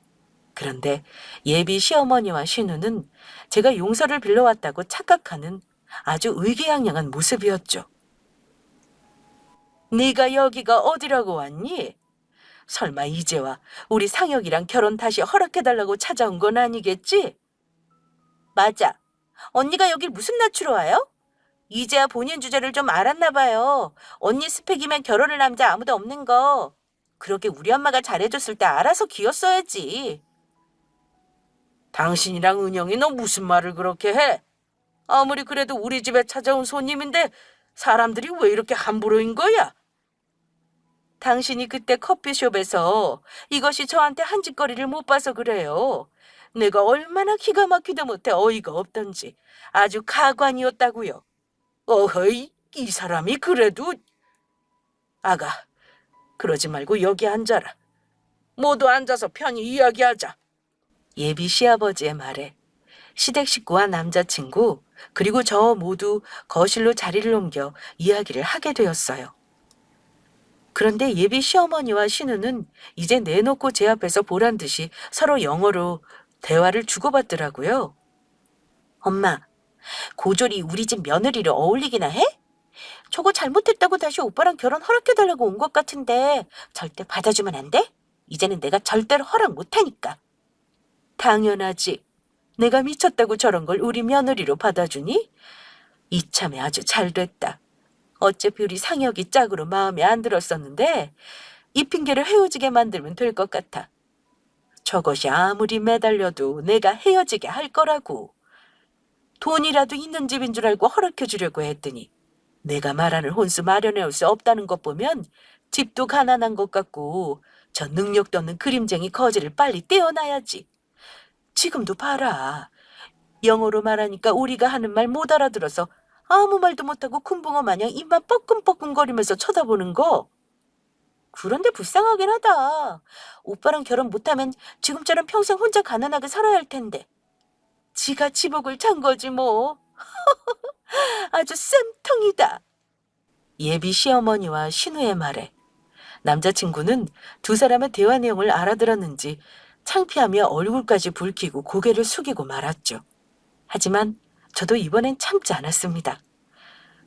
그런데 예비 시어머니와 신우는 제가 용서를 빌려왔다고 착각하는 아주 의기양양한 모습이었죠. 네가 여기가 어디라고 왔니? 설마 이제와 우리 상혁이랑 결혼 다시 허락해달라고 찾아온 건 아니겠지? 맞아. 언니가 여길 무슨 낯으로 와요? 이제야 본인 주제를 좀 알았나 봐요. 언니 스펙이면 결혼할 남자 아무도 없는 거. 그렇게 우리 엄마가 잘해줬을 때 알아서 기었어야지. 당신이랑 은영이 너 무슨 말을 그렇게 해? 아무리 그래도 우리 집에 찾아온 손님인데 사람들이 왜 이렇게 함부로인 거야? 당신이 그때 커피숍에서 이것이 저한테 한 짓거리를 못 봐서 그래요. 내가 얼마나 기가 막히다 못해 어이가 없던지 아주 가관이었다고요. 어허이, 이 사람이 그래도... 아가, 그러지 말고 여기 앉아라. 모두 앉아서 편히 이야기하자. 예비 시아버지의 말에 시댁 식구와 남자친구 그리고 저 모두 거실로 자리를 옮겨 이야기를 하게 되었어요. 그런데 예비 시어머니와 신우는 이제 내놓고 제 앞에서 보란 듯이 서로 영어로 대화를 주고받더라고요. 엄마, 고졸이 우리 집 며느리를 어울리기나 해? 저거 잘못했다고 다시 오빠랑 결혼 허락해달라고 온 것 같은데 절대 받아주면 안 돼? 이제는 내가 절대로 허락 못하니까. 당연하지. 내가 미쳤다고 저런 걸 우리 며느리로 받아주니? 이참에 아주 잘 됐다. 어차피 우리 상혁이 짝으로 마음에 안 들었었는데 이 핑계를 헤어지게 만들면 될 것 같아. 저것이 아무리 매달려도 내가 헤어지게 할 거라고. 돈이라도 있는 집인 줄 알고 허락해 주려고 했더니 내가 말하는 혼수 마련해올 수 없다는 것 보면 집도 가난한 것 같고 저 능력도 없는 그림쟁이 거지를 빨리 떼어놔야지. 지금도 봐라. 영어로 말하니까 우리가 하는 말 못 알아들어서 아무 말도 못하고 쿵붕어 마냥 입만 뻐끔뻐끔거리면서 쳐다보는 거. 그런데 불쌍하긴 하다. 오빠랑 결혼 못하면 지금처럼 평생 혼자 가난하게 살아야 할 텐데. 지가 지복을 찬 거지 뭐. 아주 쌤통이다. 예비 시어머니와 신우의 말에 남자친구는 두 사람의 대화 내용을 알아들었는지 창피하며 얼굴까지 붉히고 고개를 숙이고 말았죠. 하지만 저도 이번엔 참지 않았습니다.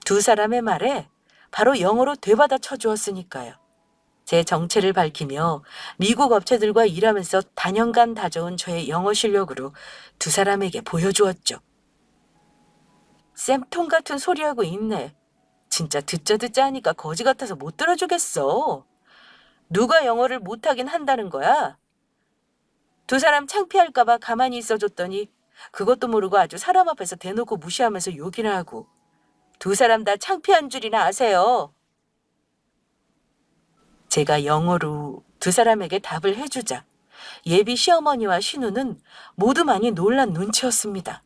두 사람의 말에 바로 영어로 되받아 쳐주었으니까요. 제 정체를 밝히며 미국 업체들과 일하면서 다년간 다져온 저의 영어 실력으로 두 사람에게 보여주었죠. 쌤통 같은 소리하고 있네. 진짜 듣자 하니까 거지 같아서 못 들어주겠어. 누가 영어를 못하긴 한다는 거야? 두 사람 창피할까봐 가만히 있어줬더니 그것도 모르고 아주 사람 앞에서 대놓고 무시하면서 욕이나 하고 두 사람 다 창피한 줄이나 아세요. 제가 영어로 두 사람에게 답을 해주자 예비 시어머니와 신우는 모두 많이 놀란 눈치였습니다.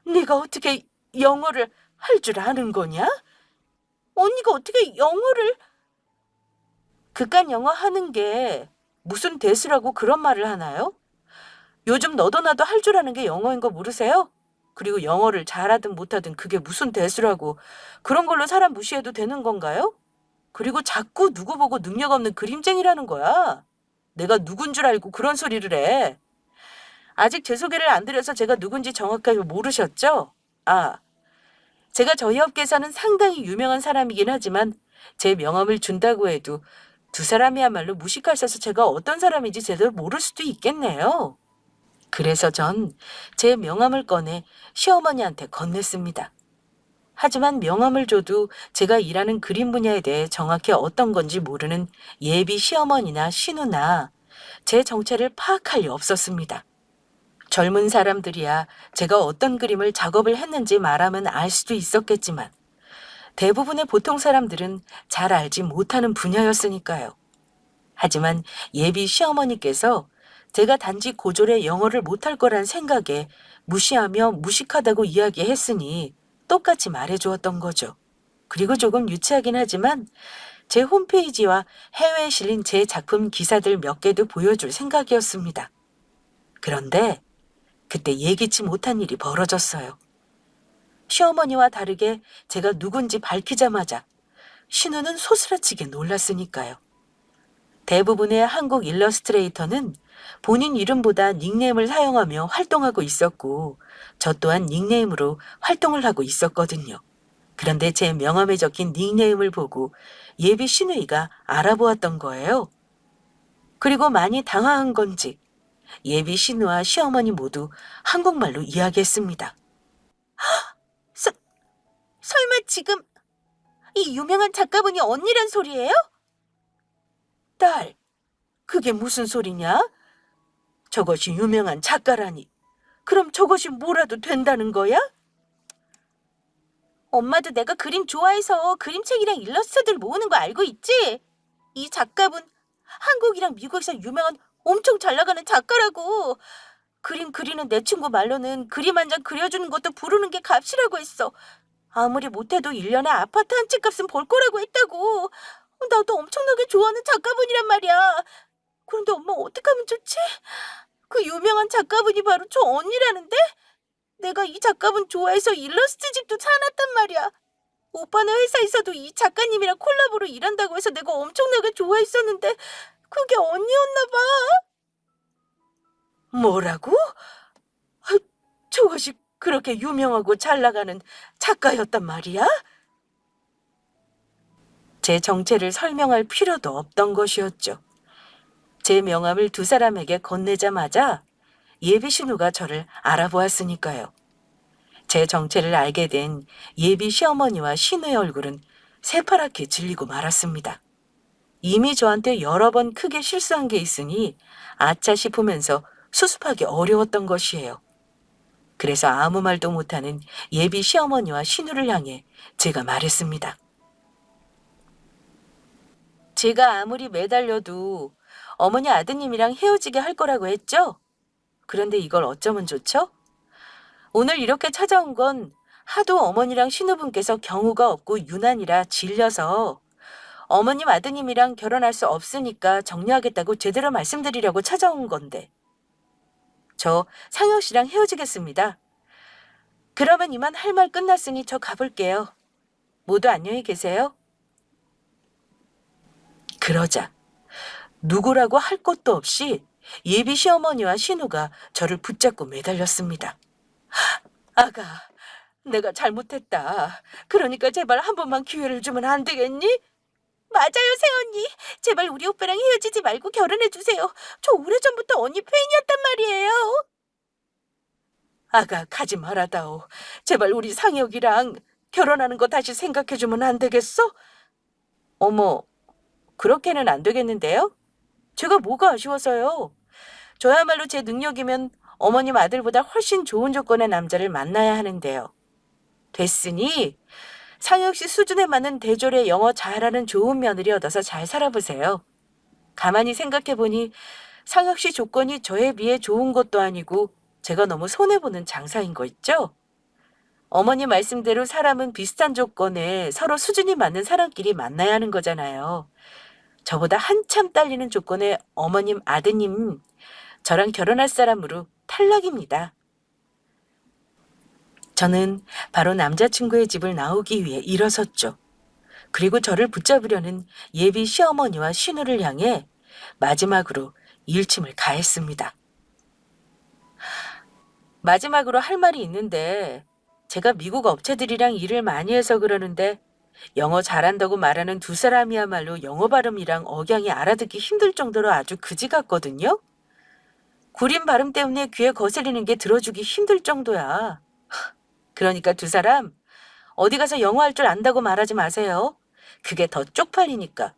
네가 어떻게 영어를 할 줄 아는 거냐? 언니가 어떻게 영어를... 그깟 영어 하는 게 무슨 대수라고 그런 말을 하나요? 요즘 너도 나도 할 줄 아는 게 영어인 거 모르세요? 그리고 영어를 잘하든 못하든 그게 무슨 대수라고 그런 걸로 사람 무시해도 되는 건가요? 그리고 자꾸 누구 보고 능력 없는 그림쟁이라는 거야. 내가 누군 줄 알고 그런 소리를 해. 아직 제 소개를 안 드려서 제가 누군지 정확하게 모르셨죠? 제가 저희 업계에서는 상당히 유명한 사람이긴 하지만 제 명함을 준다고 해도 두 사람이야말로 무식하셔서 제가 어떤 사람인지 제대로 모를 수도 있겠네요. 그래서 전 제 명함을 꺼내 시어머니한테 건넸습니다. 하지만 명함을 줘도 제가 일하는 그림 분야에 대해 정확히 어떤 건지 모르는 예비 시어머니나 신우나 제 정체를 파악할 리 없었습니다. 젊은 사람들이야 제가 어떤 그림을 작업을 했는지 말하면 알 수도 있었겠지만 대부분의 보통 사람들은 잘 알지 못하는 분야였으니까요. 하지만 예비 시어머니께서 제가 단지 고졸의 영어를 못할 거란 생각에 무시하며 무식하다고 이야기했으니 똑같이 말해주었던 거죠. 그리고 조금 유치하긴 하지만 제 홈페이지와 해외에 실린 제 작품 기사들 몇 개도 보여줄 생각이었습니다. 그런데 그때 예기치 못한 일이 벌어졌어요. 시어머니와 다르게 제가 누군지 밝히자마자 신우는 소스라치게 놀랐으니까요. 대부분의 한국 일러스트레이터는 본인 이름보다 닉네임을 사용하며 활동하고 있었고 저 또한 닉네임으로 활동을 하고 있었거든요. 그런데 제 명함에 적힌 닉네임을 보고 예비 신우이가 알아보았던 거예요. 그리고 많이 당황한 건지 예비 신우와 시어머니 모두 한국말로 이야기했습니다. 설마 지금 이 유명한 작가분이 언니란 소리예요? 딸, 그게 무슨 소리냐? 저것이 유명한 작가라니. 그럼 저것이 뭐라도 된다는 거야? 엄마도 내가 그림 좋아해서 그림책이랑 일러스트들 모으는 거 알고 있지? 이 작가분 한국이랑 미국에서 유명한 엄청 잘 나가는 작가라고. 그림 그리는 내 친구 말로는 그림 한 장 그려주는 것도 부르는 게 값이라고 했어. 아무리 못해도 1년에 아파트 한 채 값은 벌 거라고 했다고. 나도 엄청나게 좋아하는 작가분이란 말이야. 그런데 엄마 어떡하면 좋지? 그 유명한 작가분이 바로 저 언니라는데? 내가 이 작가분 좋아해서 일러스트 집도 사놨단 말이야. 오빠네 회사에서도 이 작가님이랑 콜라보로 일한다고 해서 내가 엄청나게 좋아했었는데 그게 언니였나 봐. 뭐라고? 저것이 그렇게 유명하고 잘 나가는 작가였단 말이야? 제 정체를 설명할 필요도 없던 것이었죠. 제 명함을 두 사람에게 건네자마자 예비 신우가 저를 알아보았으니까요. 제 정체를 알게 된 예비 시어머니와 신우의 얼굴은 새파랗게 질리고 말았습니다. 이미 저한테 여러 번 크게 실수한 게 있으니 아차 싶으면서 수습하기 어려웠던 것이에요. 그래서 아무 말도 못하는 예비 시어머니와 신우를 향해 제가 말했습니다. 제가 아무리 매달려도 어머니 아드님이랑 헤어지게 할 거라고 했죠? 그런데 이걸 어쩌면 좋죠? 오늘 이렇게 찾아온 건 하도 어머니랑 신우분께서 경우가 없고 유난이라 질려서 어머님 아드님이랑 결혼할 수 없으니까 정리하겠다고 제대로 말씀드리려고 찾아온 건데. 저 상혁 씨랑 헤어지겠습니다. 그러면 이만 할 말 끝났으니 저 가볼게요. 모두 안녕히 계세요. 그러자 누구라고 할 것도 없이 예비 시어머니와 신우가 저를 붙잡고 매달렸습니다. 아가, 내가 잘못했다. 그러니까 제발 한 번만 기회를 주면 안 되겠니? 맞아요, 새언니. 제발 우리 오빠랑 헤어지지 말고 결혼해주세요. 저 오래전부터 언니 팬이었단 말이에요. 아가, 가지 말아다오. 제발 우리 상혁이랑 결혼하는 거 다시 생각해주면 안 되겠어? 어머, 그렇게는 안 되겠는데요? 제가 뭐가 아쉬워서요? 저야말로 제 능력이면 어머님 아들보다 훨씬 좋은 조건의 남자를 만나야 하는데요. 됐으니 상혁 씨 수준에 맞는 대졸의 영어 잘하는 좋은 며느리 얻어서 잘 살아보세요. 가만히 생각해보니 상혁 씨 조건이 저에 비해 좋은 것도 아니고 제가 너무 손해보는 장사인 거 있죠? 어머니 말씀대로 사람은 비슷한 조건에 서로 수준이 맞는 사람끼리 만나야 하는 거잖아요. 저보다 한참 딸리는 조건의 어머님 아드님, 저랑 결혼할 사람으로 탈락입니다. 저는 바로 남자친구의 집을 나오기 위해 일어섰죠. 그리고 저를 붙잡으려는 예비 시어머니와 신우를 향해 마지막으로 일침을 가했습니다. 마지막으로 할 말이 있는데 제가 미국 업체들이랑 일을 많이 해서 그러는데 영어 잘한다고 말하는 두 사람이야말로 영어 발음이랑 억양이 알아듣기 힘들 정도로 아주 그지 같거든요. 구린 발음 때문에 귀에 거슬리는 게 들어주기 힘들 정도야. 그러니까 두 사람 어디 가서 영어 할 줄 안다고 말하지 마세요. 그게 더 쪽팔리니까.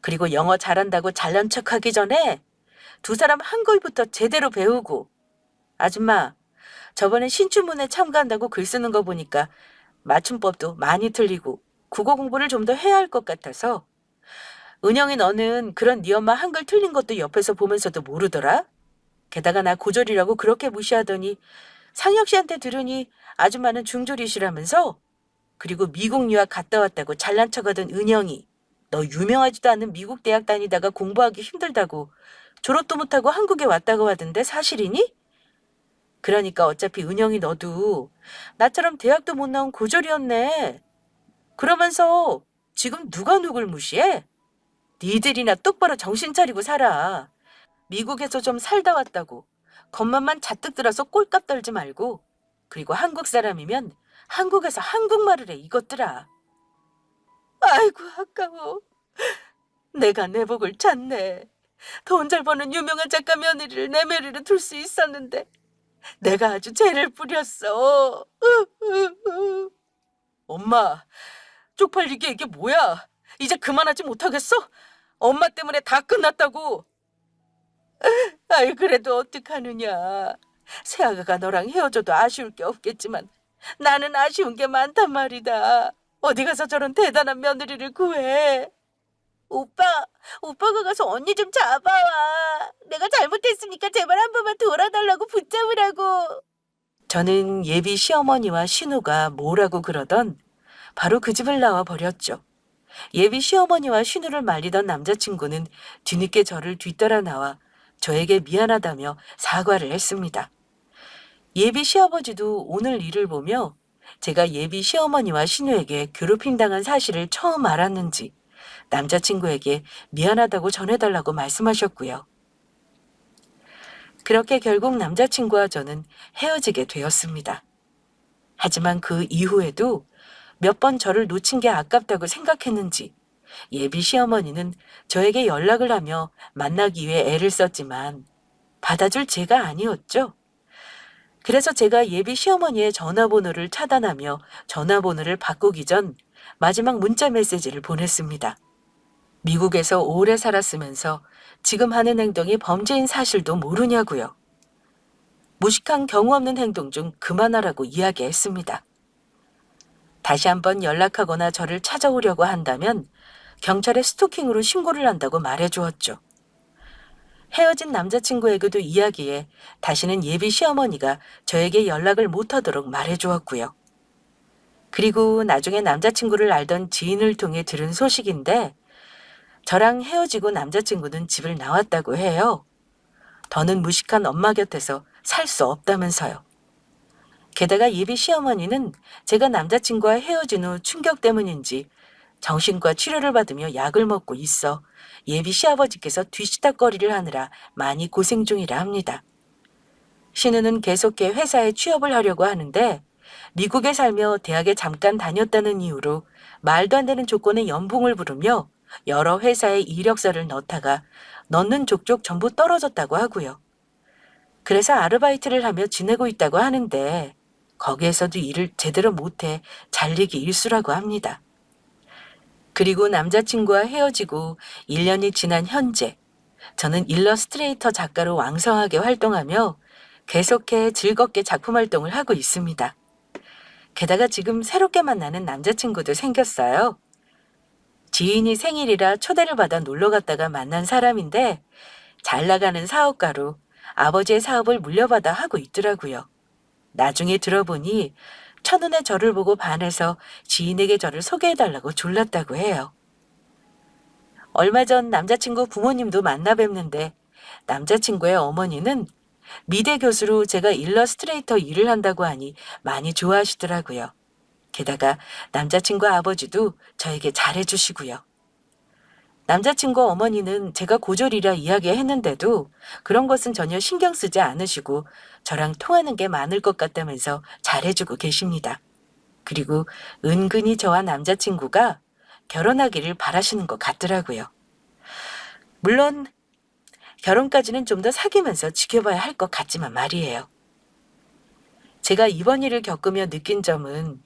그리고 영어 잘한다고 잘난 척하기 전에 두 사람 한글부터 제대로 배우고. 아줌마, 저번에 신춘문예 참가한다고 글 쓰는 거 보니까 맞춤법도 많이 틀리고 국어 공부를 좀 더 해야 할 것 같아서. 은영이 너는 그런 네 엄마 한글 틀린 것도 옆에서 보면서도 모르더라? 게다가 나 고졸이라고 그렇게 무시하더니 상혁 씨한테 들으니 아줌마는 중졸이시라면서? 그리고 미국 유학 갔다 왔다고 잘난 척하던 은영이 너 유명하지도 않은 미국 대학 다니다가 공부하기 힘들다고 졸업도 못하고 한국에 왔다고 하던데 사실이니? 그러니까 어차피 은영이 너도 나처럼 대학도 못 나온 고졸이었네. 그러면서 지금 누가 누굴 무시해? 니들이나 똑바로 정신 차리고 살아. 미국에서 좀 살다 왔다고 겉만만 잔뜩 들어서 꼴값 떨지 말고. 그리고 한국 사람이면 한국에서 한국말을 해 이것들아. 아이고 아까워. 내가 내 복을 찾네. 돈 잘 버는 유명한 작가 며느리를 내 며느리로 둘 수 있었는데 내가 아주 죄를 뿌렸어. 엄마, 쪽팔리게 이게 뭐야? 이제 그만하지 못하겠어? 엄마 때문에 다 끝났다고. 아이 그래도 어떡하느냐. 새아가가 너랑 헤어져도 아쉬울 게 없겠지만 나는 아쉬운 게 많단 말이다. 어디 가서 저런 대단한 며느리를 구해. 오빠가 가서 언니 좀 잡아와. 내가 잘못했으니까 제발 한 번만 돌아달라고 붙잡으라고. 저는 예비 시어머니와 신우가 뭐라고 그러던 바로 그 집을 나와 버렸죠. 예비 시어머니와 신우를 말리던 남자친구는 뒤늦게 저를 뒤따라 나와 저에게 미안하다며 사과를 했습니다. 예비 시아버지도 오늘 일을 보며 제가 예비 시어머니와 신우에게 괴롭힘 당한 사실을 처음 알았는지 남자친구에게 미안하다고 전해달라고 말씀하셨고요. 그렇게 결국 남자친구와 저는 헤어지게 되었습니다. 하지만 그 이후에도 몇 번 저를 놓친 게 아깝다고 생각했는지 예비 시어머니는 저에게 연락을 하며 만나기 위해 애를 썼지만 받아줄 제가 아니었죠. 그래서 제가 예비 시어머니의 전화번호를 차단하며 전화번호를 바꾸기 전 마지막 문자 메시지를 보냈습니다. 미국에서 오래 살았으면서 지금 하는 행동이 범죄인 사실도 모르냐고요. 무식한 경우 없는 행동 좀 그만하라고 이야기했습니다. 다시 한번 연락하거나 저를 찾아오려고 한다면 경찰에 스토킹으로 신고를 한다고 말해주었죠. 헤어진 남자친구에게도 이야기해 다시는 예비 시어머니가 저에게 연락을 못하도록 말해주었고요. 그리고 나중에 남자친구를 알던 지인을 통해 들은 소식인데 저랑 헤어지고 남자친구는 집을 나왔다고 해요. 더는 무식한 엄마 곁에서 살 수 없다면서요. 게다가 예비 시어머니는 제가 남자친구와 헤어진 후 충격 때문인지 정신과 치료를 받으며 약을 먹고 있어 예비 시아버지께서 뒤치다꺼리를 하느라 많이 고생 중이라 합니다. 신우는 계속해 회사에 취업을 하려고 하는데 미국에 살며 대학에 잠깐 다녔다는 이유로 말도 안 되는 조건의 연봉을 부르며 여러 회사에 이력서를 넣다가 넣는 족족 전부 떨어졌다고 하고요. 그래서 아르바이트를 하며 지내고 있다고 하는데 거기에서도 일을 제대로 못해 잘리기 일쑤라고 합니다. 그리고 남자친구와 헤어지고 1년이 지난 현재 저는 일러스트레이터 작가로 왕성하게 활동하며 계속해 즐겁게 작품 활동을 하고 있습니다. 게다가 지금 새롭게 만나는 남자친구도 생겼어요. 지인이 생일이라 초대를 받아 놀러 갔다가 만난 사람인데 잘 나가는 사업가로 아버지의 사업을 물려받아 하고 있더라고요. 나중에 들어보니 첫눈에 저를 보고 반해서 지인에게 저를 소개해달라고 졸랐다고 해요. 얼마 전 남자친구 부모님도 만나 뵙는데 남자친구의 어머니는 미대 교수로 제가 일러스트레이터 일을 한다고 하니 많이 좋아하시더라고요. 게다가 남자친구 아버지도 저에게 잘해주시고요. 남자친구 어머니는 제가 고졸이라 이야기했는데도 그런 것은 전혀 신경 쓰지 않으시고 저랑 통하는 게 많을 것 같다면서 잘해주고 계십니다. 그리고 은근히 저와 남자친구가 결혼하기를 바라시는 것 같더라고요. 물론 결혼까지는 좀 더 사귀면서 지켜봐야 할 것 같지만 말이에요. 제가 이번 일을 겪으며 느낀 점은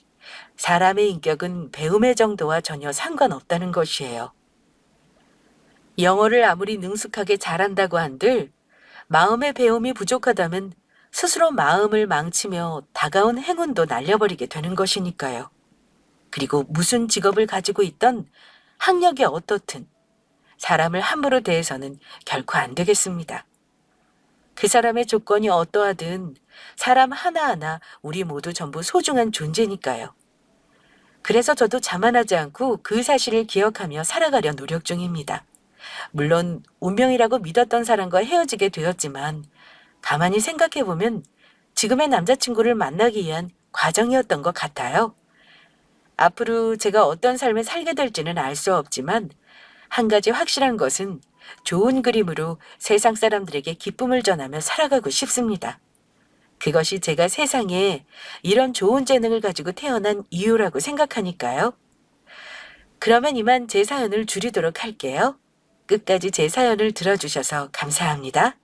사람의 인격은 배움의 정도와 전혀 상관없다는 것이에요. 영어를 아무리 능숙하게 잘한다고 한들 마음의 배움이 부족하다면 스스로 마음을 망치며 다가온 행운도 날려버리게 되는 것이니까요. 그리고 무슨 직업을 가지고 있던 학력이 어떻든 사람을 함부로 대해서는 결코 안 되겠습니다. 그 사람의 조건이 어떠하든 사람 하나하나 우리 모두 전부 소중한 존재니까요. 그래서 저도 자만하지 않고 그 사실을 기억하며 살아가려 노력 중입니다. 물론 운명이라고 믿었던 사람과 헤어지게 되었지만 가만히 생각해보면 지금의 남자친구를 만나기 위한 과정이었던 것 같아요. 앞으로 제가 어떤 삶을 살게 될지는 알 수 없지만 한 가지 확실한 것은 좋은 그림으로 세상 사람들에게 기쁨을 전하며 살아가고 싶습니다. 그것이 제가 세상에 이런 좋은 재능을 가지고 태어난 이유라고 생각하니까요. 그러면 이만 제 사연을 줄이도록 할게요. 끝까지 제 사연을 들어주셔서 감사합니다.